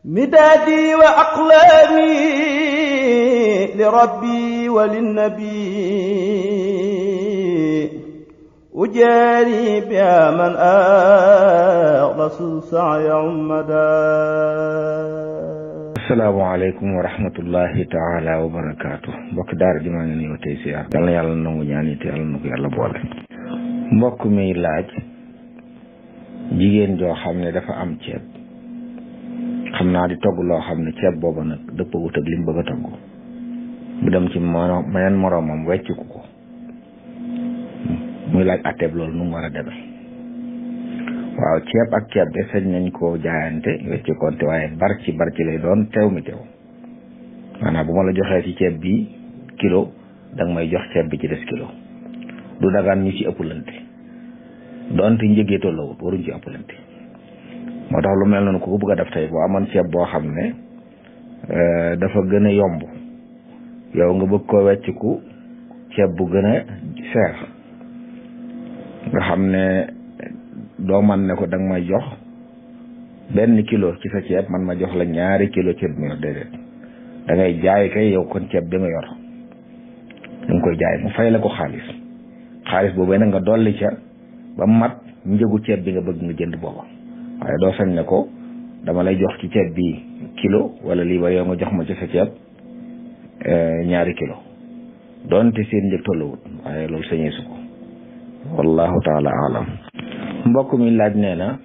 مدادي وأقلامي لربي وللنبي أجاري بها من أخلص السعي عمدا. asalaamaaleykum wa rahmatullahi taala wa barakaatu. mbokk daara ji maa ngi nuyu tey siyaar. yal na yàlla nangu ñaan yi te yàlla na ko yàlla boole. mbokk mi laaj jigéen joo xam ne dafa am ceeb, xam naa di togg loo xam ne ceeb booba nag dëppawut ak li mu bëgg a togg, mu dem ci meneen moroomam wecciku ko, muy laaj atteeb loolu nu mu war a demee. waaw, ceeb ak ceeb de sañ nañ koo jaayante wecci konte, waaye barci lay doon, teew mi teew. maanaam bu ma la joxee ci ceeb bi kilo, danga may jox ceeb bi ci des kilo. du dagaan ñu ci ëppalante, doonte njëgee tolloowut waruñ ci ëppalante. moo tax lu mel noonu ku ko bëgg a def tey boo amoon ceeb boo xam ne dafa gën a yomb, yow nga bëgg koo wecciku ceeb bu gën a seer, nga xam ne doo man ne ko danga may jox benn kilo ci sa ceeb, man ma jox la 2 kilo ceeb mi yor. déedéet, da ngay jaay kay yow kon ceeb bi nga yor da nga koy jaay, mu fay la ko xaalis boobu nag nga dolli ca ba mat njëgu ceeb bi nga bëgg nga jënd booba. waaye doo sañ ne ko dama lay jox ci ceeb bi kilo wala lii ba yow nga jox ma ci sa ceeb 2 kilo, doonte seen njëg tolluwut, waaye loolu sañee su ko. wallahu taala alam. mbokk mi laaj nee na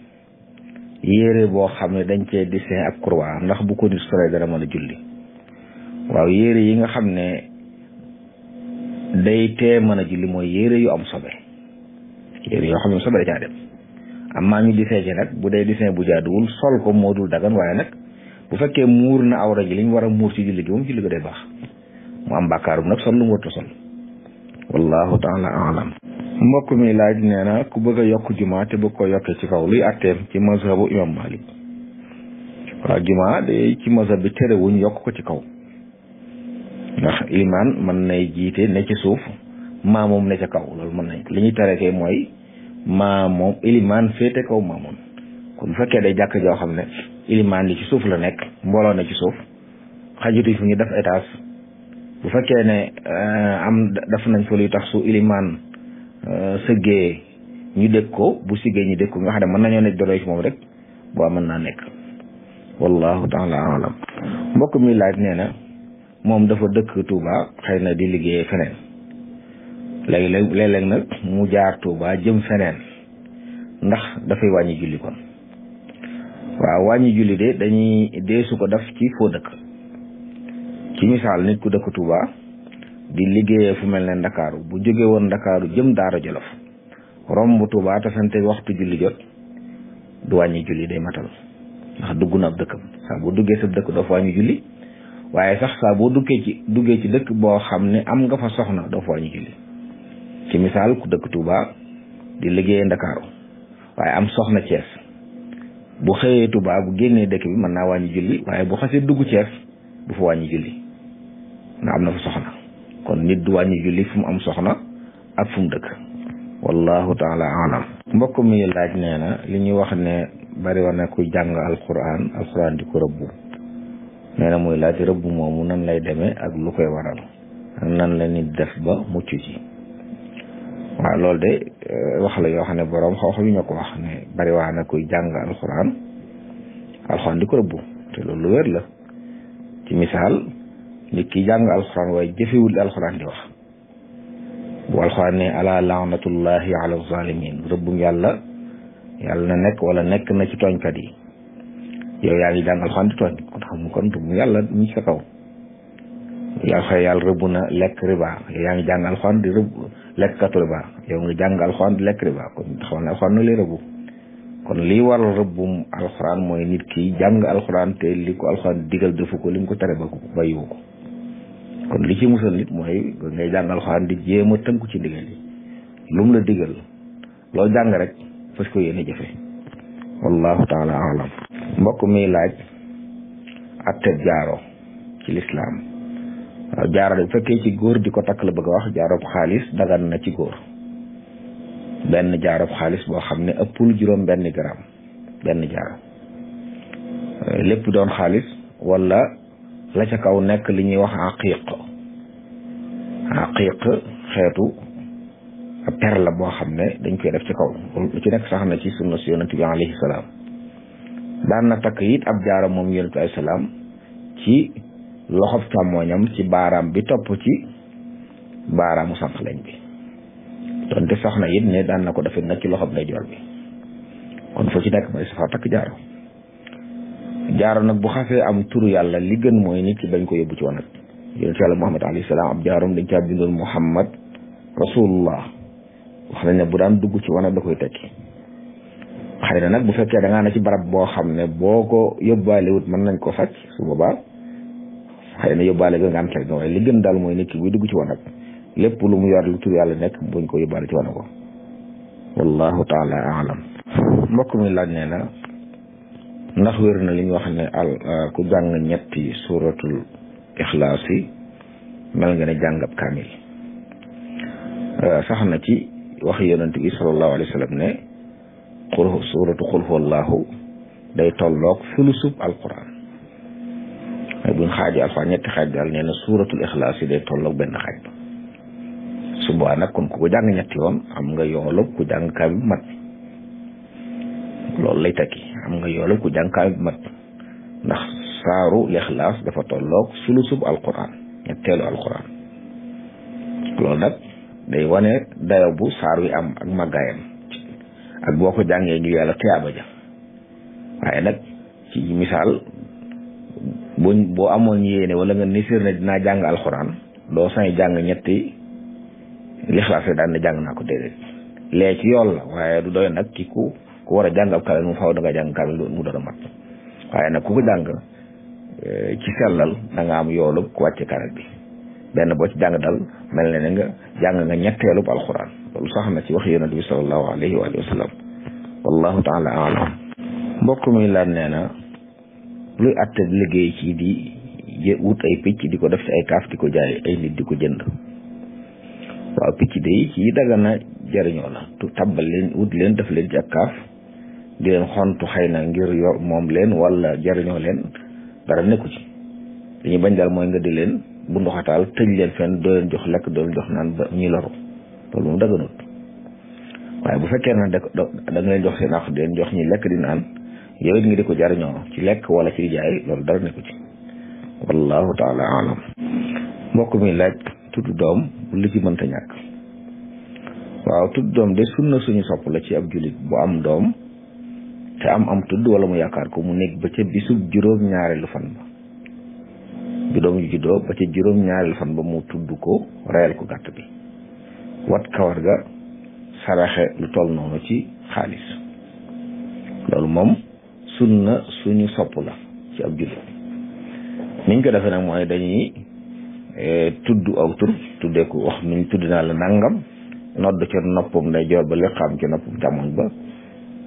yére boo xam ne dañ cee dessin ak croix, ndax bu ko nit solee dara mën a julli. waaw, yére yi nga xam ne day tee mën a julli mooy yére yu am sobe, yére yoo xam ne sobe da caa dem. amaa ñu dessin ci nag bu dee dessin bu jaaduwul sol ko moo dul dagan, waaye nag bu fekkee muur na awra ji li ñu war a muur ci julli gi moom julli ko day baax. mu am bàkkaarum nag sol lu mu warta sol. wallahu taala alam. mbokk mi laaj nee na ku bëgg a yokk juma te bëgg ko yokkee ci kaw, luy atteem ci mazhabu imam Malik. waaw, juma de ci mazhab bi terewuñ yokk ko ci kaw, ndax ilimaan mën nay jiite ne ci suuf, maamoom ne ca kaw, loolu mën nañ ko. li ñuy tere kay mooy maamoom ilimaan féete kaw maamoom. kon bu fekkee day jàkk joo xam ne ilimaan li ci suuf la nekk, mbooloo ne ci suuf, xajutuñ fu ñu def étage. bu fekkee ne def nañ fa luy tax su ilimaan sëggee ñu dégg ko, bu siggee ñu dégg ko, nga xam ne mën nañoo nekk doroy ci moom rek, boo mën naa nekk. wallahu taala alam. mbokk mi laaj nee na moom dafa dëkk Touba, xëy na di liggéey feneen, léeg-léeg nag mu jaar Touba jëm feneen, ndax dafay wàññi julli kon. waaw, wàññi julli de dañuy deesu ko def ci foo dëkk. ci misaal, nit ku dëkk Touba di liggéeyee fu mel ne Ndakaaru, bu jóge woon Ndakaaru jëm Daara Jolof, romb Touba te sante waxtu julli jot, du wàññi julli, day matal, ndax dugg na ab dëkkam. saa boo duggee sa dëkk doo fa wàññi julli, waaye sax saa boo duggee ci dëkk boo xam ne am nga fa soxna doo fa wàññi julli. ci misaal, ku dëkk Touba di liggéeyee Ndakaaru waaye am soxna Thiès, bu xëyee Touba bu génnee dëkk bi mën naa wàññi julli, waaye bu xasee dugg Thiès du fa wàññi julli nga am na fa soxna. kon nit du wàññi julli fu mu am soxna ak fu mu dëkk. wallahu taala alam. mbokk mi laaj nee na li ñuy wax ne bari war na kuy jàng alquran di ko rëbbu. nee na muy laaj rëbbu moomu nan lay demee ak lu koy waral ak nan la nit def ba mucc ci. waaw, loolu de wax la yoo xam ne boroom xam-xam yi ñoo ko wax ne bari waa na kuy jàng alquran di ko rëbbu, te loolu lu wér la. ci misaal, nit ki jàng alquran waaye jëfewul alquran di wax. bu alquran ne ala laanatullahi ala zalimin, rëbbum yàlla na nekk wala nekk na ci tooñkat yi, yow yaa ngi jàng alquran di tooñ, kon xam nga kon rëbbum yàlla ñu ci sa kaw. yàlla rëbb na lekk riba, yow yaa ngi jàng alquran di rëbb lekkatu riba, yow nga jàng alquran di lekk riba, kon xamal ne alquran na lay rëbbu. kon lii waral rëbbum alquran mooy nit ki jàng alquran te li ko alquran digal defu ko, li mu ko tere ba bàyyiwu ko. kon li ci musal nit mooy ngay jàng alquran di jéem a tënku ci ndigal yi, lu mu la digal loo jàng rek fas ko yéene jëfe. wallahu taala alam. mbokk mi laaj atteb jaaro ci lislaam. waaw, jaaro de bu fekkee ci góor di ko takk la bëgg a wax, jaaroob xaalis dagan na ci góor. benn jaaroob xaalis boo xam ne ëppul juróom benn gram, benn jaaro lépp doon xaalis wala la ca kaw nekk li ñuy wax aqiq xeetu per la boo xam ne dañ koy def ci kaw lu ci nekk sax na ci sunna si yonent bi alayhi salaam daan na takk it ab jaaro moom yonent bi alayhi salaam ci loxob càmmooñam ci baaraam bi topp ci baaraamu sànqaleñ bi donte sax na it ne daan na ko defit nag ci loxob ndeyjoor bi kon foo ci nekk mooy safa takk jaaro nag bu xasee am turu yàlla li gën mooy nit ki bañ ko yóbbu ci wanag yonent yàlla Muhammad alayhi salaam ab jaaroom dañ caa bindoon Muhammad rasulullah wax nañ ne bu daan dugg ci wanag da koy tekki xëy na nag bu fekkee da ngaa na ci barab boo xam ne boo ko yóbbaale wut mën nañ ko sàcc su boobaa xëy na yóbbaale ga nga am teg waaye li gën daal mooy nit ki buy dugg ci wanag lépp lu mu yor lu tur yàlla nekk buñ ko yóbbaale ci wanag ko wallahu taala alam mbokk mi laaj nee na ndax wér na li ñu wax ne ku jàng ñetti suratul ixlaas yi mel nga ne jàngab kaamil sax na ci waxi yonent bi sallallahu alayhi wa sallam ne suratu xul huwallahu day tolloog sulusub alquran mais buñ xaaji alfa ñetti xaaj daal nee na suratul ixlaas yi day tolloog benn xaaj ba su boobaa nag kon ku ko jàng ñetti yoon am nga yoolub ku jàng kaamil bu mat loolu lay tekki am nga yoolub ku jàng kaamil bu mat ndax saaru lixlaas dafa tolloog sulusub alquran ñetteelu alquran loolu nag day wane dayo bu saar wi am ak màggaayam ak boo ko jàngee ñu yàlla tiyaaba ja waaye nag ci misaal boo amoon yéene wala nga nisir ne dinaa jàng alxuraan doo sañ jàng ñetti lixlaas daan ne jàng naa ko déedéet lee ci yool la waaye du doy nag ci ku war a jàng ab kaamil mu faaw da nga jàng kaamil mu doon a mat waaye nag ku ko jàng ci sellal da nga am yoolub ku wàcce kaamil bi benn boo ci jàng dal mel ne nga jàng nga ñetteelub alxuraan loolu sax na ci wax yonent bi sallallahu alayhi wa sallam wallahu taala alam mbokk mi laaj nee na luy atte liggéey ci di wut ay picc di ko def ci ay kaaf di ko jaay ay nit di ko jënd waaw picc de ci dagana jariñoo la tabbal leen wut leen def leen ci ak kaaf di leen xontu xëy na ngir yor moom leen wala jariñoo leen dara nekku ci dañuy bañ daal mooy nga di leen bu ndoxataal tëj leen fenn doo leen jox lekk doo leen jox naan ba ñuy loru loolu moom daganut waaye bu fekkee na da nga leen jox seen àq di leen jox ñi lekk di naan yow it nga di ko jariñoo ci lekk wala ci jaay loolu dara nekku ci wallahu taala alam mbokk mi laaj tudd doom bu li ci mënta ñàkk waaw tudd doom de sunna suñu sopp la ci ab jullit bu am doom te am tudd wala mu yaakaar ko mu nekk ba ca bisub juróom-ñaareelu fan ba bi doom ju juddoo ba ca juróom-ñaareelu fan ba mu tudd ko reyal ko gàtt bi wat kawar ga saraxe lu toll noonu ci xaalis loolu moom sunna suñu sopp la ci ab jullit niñ ko defee nag mooy dañuy tudd aw tur tuddee ko wax nuñ tudd naa la nangam nodd ca noppum ndeyjoor ba liqaam ca noppum càmmoñ ba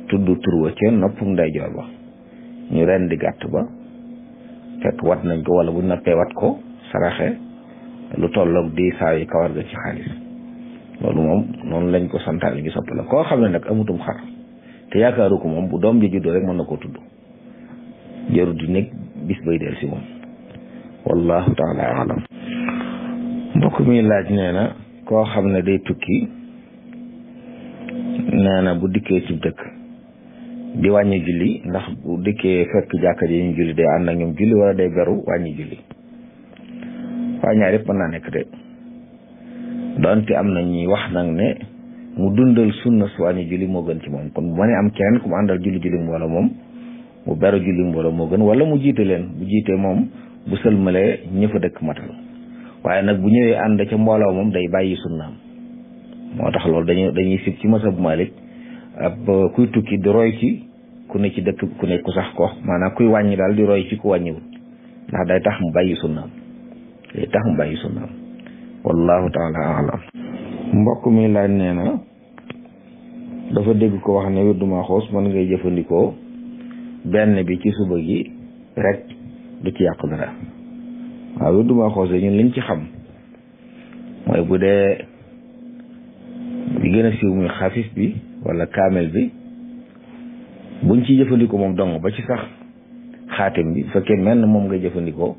tudd tur wa ca noppum ndeyjoor ba ñu rendi gàtt ba fekk wat nañ ko wala bu nappee wat ko saraxe lu tolloog di saa yi kawar ga ci xaalis loolu moom noonu lañ ko santaale ngi sopp la koo xam ne nag amutum xar te yaakaaru ko moom bu doom ji juddoo rek mën na koo tudd jëru di nekk bis bay del si moom wallahu taala alam mbokk mi laaj nee na koo xam ne day tukki nee na bu dikkee ci dëkk di wàññi julli ndax bu dikkee fekk jàkka ji ñu julli day ànd ak ñoom julli wala day beru wàññi julli waaye ñaar yëpp mën naa nekk de donte am na ñuy wax nag ne mu dundal sunna su wàññi julli moo gën ci moom kon bu ma ne am keneen ku mu àndal julli mbooloo moom mu beru julli mbooloo moo gën wala mu jiite leen bu jiitee moom bu sëlmalee ñë fa dëkk matal waaye nag bu ñëwee ànd ca mbooloo moom day bàyyi sunnaam moo tax loolu dañuy sib ci masab Malik ab kuy tukki di roy ci ku ne ci dëkk ku ne ku sax ko maanaam kuy wàññi daal di roy ci ku wàññiwul ndax day tax mu bàyyi sunnaam wallahu taala alam mbokk mi laaj nee na dafa dégg ko wax ne wirdu Maxuus mën ngay jëfandikoo benn bi ci suba gi rek du ci yàq dara waaw wirdu Maxuus ñun liñ ci xam mooy bu dee bi gën a siiw muy xafif bi wala kaamel bi buñ ci jëfandikoo moom dong ba ci sax xaatim bi bu fekkee mel na moom ngay jëfandikoo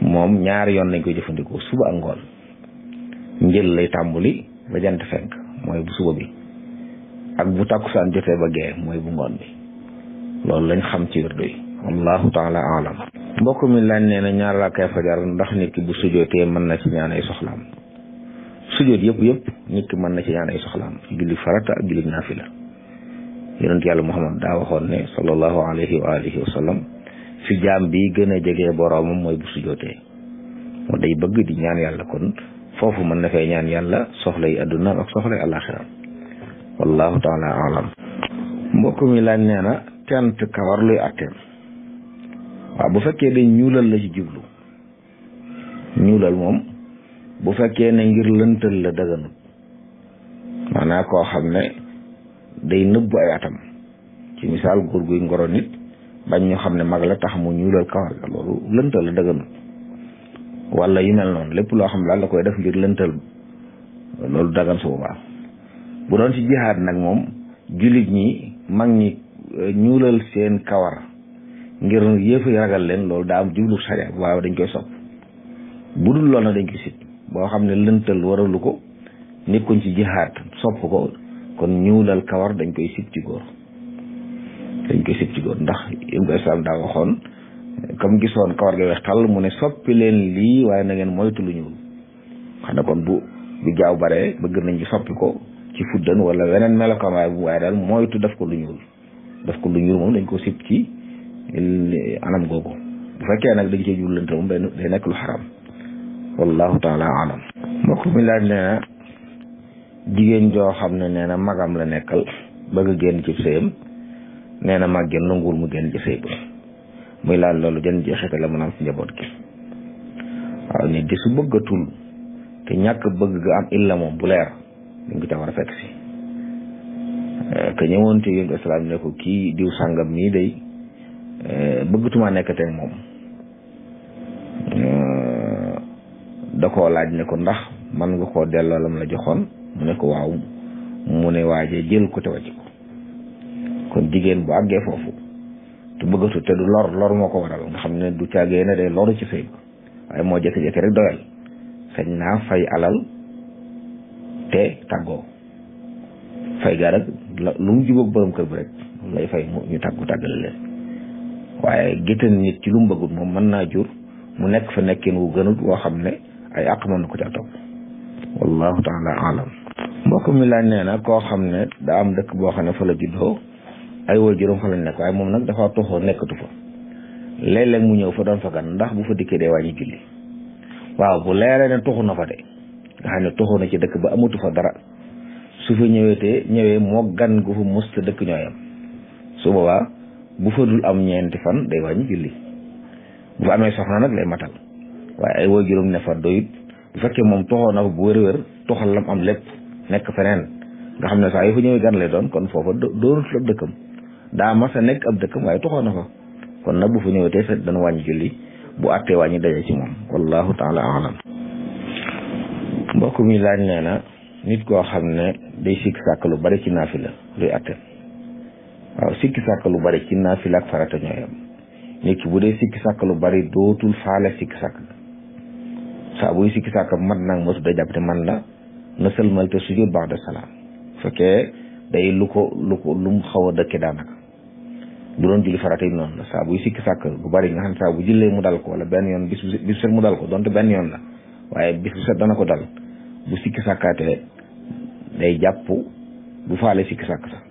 moom ñaari yoon lañ koy jëfandikoo suba ak ngoon. njël lay tàmbuli ba jant fenk mooy bu suba bi ak bu tàkkusaan jotee ba gee mooy bu ngoon bi loolu lañ xam ci wirdo yi wallahu taala alam. mbokk mi laaj nee na ñaar rakkay fajar ndax nit ki bu sujootee mën na ci ñaan ay soxlaam. sujoot yëpp nit ki mën na ci ñaan ay soxlaam ci julli farata ak julli naafila. yonent yàlla Muhammad daa waxoon ne sallallahu alayhi wa alihi wa sallam fi jaam bi gën a jege boroomam mooy bu sujootee moo day bëgg di ñaan yàlla kon foofu mën na fay ñaan yàlla soxla yi adduna ak soxla yi alaxira wallahu taala alam. mbokk mi laaj nee na tent kawar luy atteem. waaw bu fekkee dañ ñuulal la ci jublu ñuulal moom bu fekkee ne ngir lëntal la daganut maanaam koo xam ne day nëbb ay atam ci misaal góor guy ngoro nit bañ ñu xam ne mag la tax mu ñuulal kawar ga loolu lëntal la daganut wala yu mel noonu lépp loo xam daal da koy def ngir lëntal loolu dagan su boobaa. bu doon ci jihaad nag moom jullit ñi mag ñi ñuulal seen kawar ngir yëf yi ragal leen loolu daa am jublu sariya waaw dañ koy sopp bu dul loolu nag dañ koy sit boo xam ne lëntal waralu ko nekkuñ ci jihaad sopp ko kon ñuulal kawar dañ koy sib ci góor ndax Ibnu Islam daa waxoon comme gisoon kawar gi weex tàll mu ne soppi leen lii waaye na ngeen moytu lu ñuul xam ne kon bu jaaw bare bëgg nañ ci soppi ko ci fuddan wala weneen melokaan waaye daal moytu def ko lu ñuul moom dañ ko sib ci anam googu bu fekkee nag dañ cee jullante moom day nekk lu xaram wallahu taala alam. mbokk mi laaj nee na jigéen joo xam ne nee na magam la nekkal bëgg a génn ci sëyam nee na mag génn nanguwul mu génn ci sëy ba muy laaj loolu jën jeexital la mën a am ci njaboot gi. waaw nit di su bëggatul te ñàkk bëgg ga am illa moom bu leer dañ ko ca war a fekk si te ñëwoon te yéen islam ne ko kii diw sàngam mii day bëggatuma nekkateeg moom da koo laaj ne ko ndax man nga koo delloo lam la joxoon mu ne ko waaw mu ne waajee jël ko te wàcc ko kon jigéen bu àggee foofu te bëggatu te du lor moo ko waral nga xam ne du caagee ne day loru ci sëy waaye moo jékki-jékki rek doyal sañ naa fay alal te tàggoo fay ga rek lu mu jubóog borom kër bi rek lay fay ñu tàggale leen waaye géttan nit ci lu mu bëggut moom mën naa jur mu nekk fa nekkin wu gënut woo xam ne ay àq mën na ko ca topp wallahu taala alam. mbokk mi laaj nee na koo xam ne daa am dëkk boo xam ne fa la juddoo ay waajuram fa lañ nekk waaye moom nag dafa toxoo nekkatu fa léeg-léeg mu ñëw fa doon fa gan ndax bu fa dikkee dee wàññi julli. waaw bu leeree ne toxu na fa de nga xam ne toxu na ci dëkk ba amatu fa dara su fa ñëwee moo gan gu fa musta dëkk ñooyam su boobaa bu fa dul am ñeenti fan day wàññi julli bu fa amee soxna nag lay matal waaye ay waajuram ne fa doyut bu fekkee moom toxoo na fa bu wér-wér toxal lam am lépp nekk feneen nga xam ne saa yu fa ñëwee gan lay doon kon foofa doonut ab dëkkam daa mas a nekk ab dëkkam waaye toxoo na fa kon nag bu fa ñëwee tey sax dana wàññi julli bu àttee wàññi daje ci moom wallahu taala alam. mbokk mi laaj nee na nit koo xam ne day sikki sàkk lu bari ci naafila luy àtte. waaw sikki sàkk lu bari ci naafila ak farata ñooyam nit ki bu dee sikki sàkk lu bari dootul faale sikki sàkk saa buy sikki sàkk mat nag mosu da jàpp te man la na sëlmal te sujud ba'da salaam fekkee day lu mu xaw a dëkke daanaka bu doon julli farata yi noonu la saa buy sikki sàkk bu bari nga xam ne saa bu jullee mu dal ko wala benn yoon bis bu set mu dal ko donte benn yoon la waaye bis bu set dana ko dal bu sikki sàkkaatee day jàpp bu faale sikki sàkk sax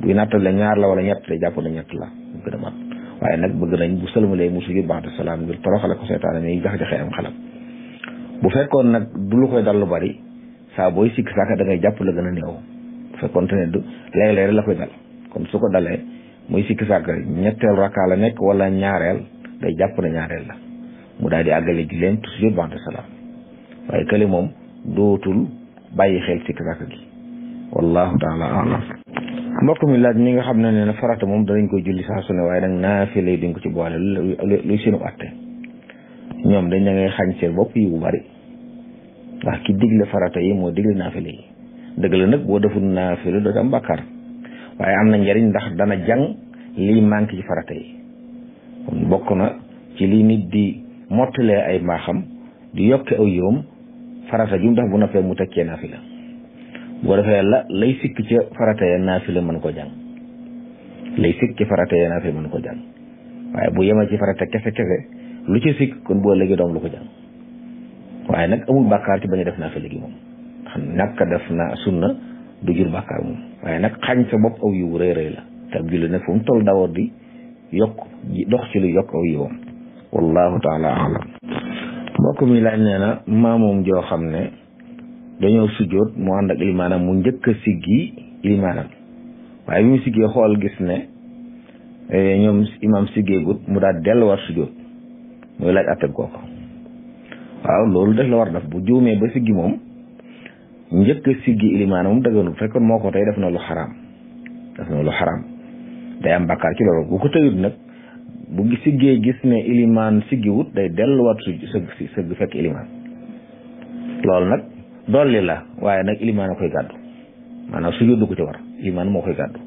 buy nattale ñaar la wala ñett day jàpp na ñett la bu gën a mat waaye nag bëgg nañ bu sëlmalee mu sujud ba'da salaam ngir toroxale ko seytaane mi jax-jaxe am xelam bu fekkoon nag du lu koy dal lu bari saa booy sikki sàkk da ngay jàpp la gën a néew bu fekkoon te ne du léeg-léeg la koy dal kon su ko dalee muy sikki sàkk ñetteel rakkaa la nekk wala ñaareel day jàpp na ñaareel la mu daal di àggale ji leen sujud ba'da salaam waaye kële moom dootul bàyyi xel sikki sàkk gi wallahu taala alam. mbokk mi laaj mi nga xam ne nee na farata moom danañ koy julli saa su ne waaye nag naafila duñ ko ci boole luy seenu àtte ñoom dañ na ngay xañ seen bopp yi bu bari ndax ki digle farata yi moo digle naafila yi dëgg la nag boo deful naafila doo am bàkkaar waaye am na njariñ ndax dana jàng lii manqué ci farata yi bokk na ci li nit di mottalee ay mbaaxam di yokke aw yiwam farata ju mu def bu noppee mu tekkee naafila boo defee lay sikk ca farata ya naafila mën ko jàng lay sikk ci farata ya naafila mën ko jàng waaye bu yema ci farata kese lu ci sikk kon boo léegi doom lu ko jàng waaye nag amul bàkkaar ci bañ a def naafila gi moom xam ñàkk a def na sunna du jur bàkkaar moom waaye nag xañ sa bopp aw yiw rëy rëy la te ab julli nag fu mu toll dawoor di yokk dox ci lu yokk aw yiwam wallahu taala alam mbokk mi laaj nee na maamoom joo xam ne dañoo sujjóot mu ànd ak ilimaanam mu njëkk a siggi ilimaanam waaye bi mu siggee xool gis ne ñoom imaam siggeegut mu daal delluwaat sujjóot muy laaj atteb kooku waaw loolu def la war def bu juumee ba siggi moom njëkk a siggi ilimaanam moom dëgganul fekkoon moo ko tey def na lu xaraam day am bàkkaar ci loolu bu ko tëyut nag bu siggee gis ne ilimaan siggiwut day delluwaat sëgg fekk ilimaan loolu nag dolli la waaye nag ilimaan a koy gàddu maanaam sujjóot du ko ci war ilimaan moo koy gàddu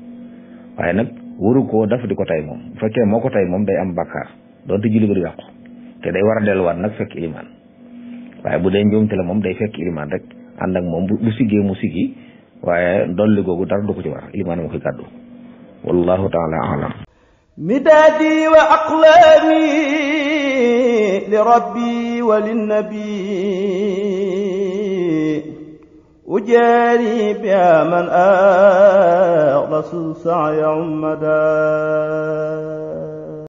waaye nag waru koo daf di ko tay moom bu fekkee moo ko tay moom day am bàkkaar doonte julli ga du yàqu te day war a delluwaat nag fekk ilimaan waaye bu dee njuumte la moom day fekk ilimaan rek ànd ak moom bu siggee mu siggi waaye dolli googu dara du ko ci war ilimaan moo koy gàddu wallahu taala alam مدادي وأقلامي لربي وللنبي أجاري بها من أخلص سعي عمدا